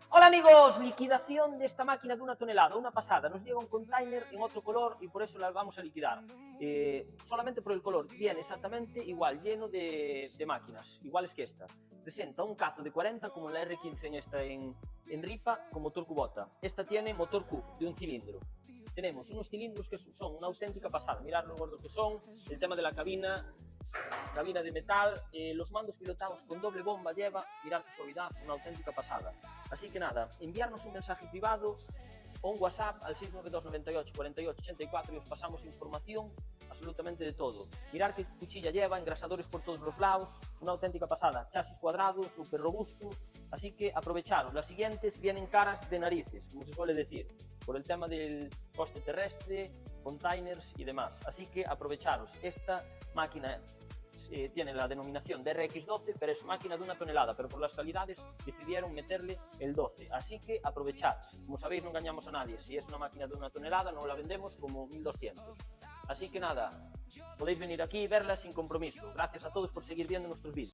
Hola amigos, liquidación de esta máquina de 1 tonelada, una pasada. Nos llega un container en otro color y por eso la vamos a liquidar. Solamente por el color, viene exactamente igual, lleno de máquinas, iguales que esta. Presenta un cazo de 40 como la R15 en esta en Ripa con motor Kubota. Esta tiene motor Cub de un cilindro. Tenemos unos cilindros que son una auténtica pasada, mirad lo gordo que son, el tema de la cabina de metal, los mandos pilotados con doble bomba lleva, mirad qué suavidad, una auténtica pasada. Así que nada, enviarnos un mensaje privado o un WhatsApp al 692 98 48 84 y os pasamos información absolutamente de todo. Mirad qué cuchilla lleva, engrasadores por todos los lados, una auténtica pasada, chasis cuadrado, súper robusto, así que aprovecharos. Las siguientes vienen caras de narices, como se suele decir, por el tema del coste terrestre, containers y demás. Así que aprovecharos. Esta máquina tiene la denominación de RX12, pero es máquina de 1 tonelada, pero por las calidades decidieron meterle el 12. Así que aprovechad. Como sabéis, no engañamos a nadie. Si es una máquina de 1 tonelada, no la vendemos como 1200. Así que nada, podéis venir aquí y verla sin compromiso. Gracias a todos por seguir viendo nuestros vídeos.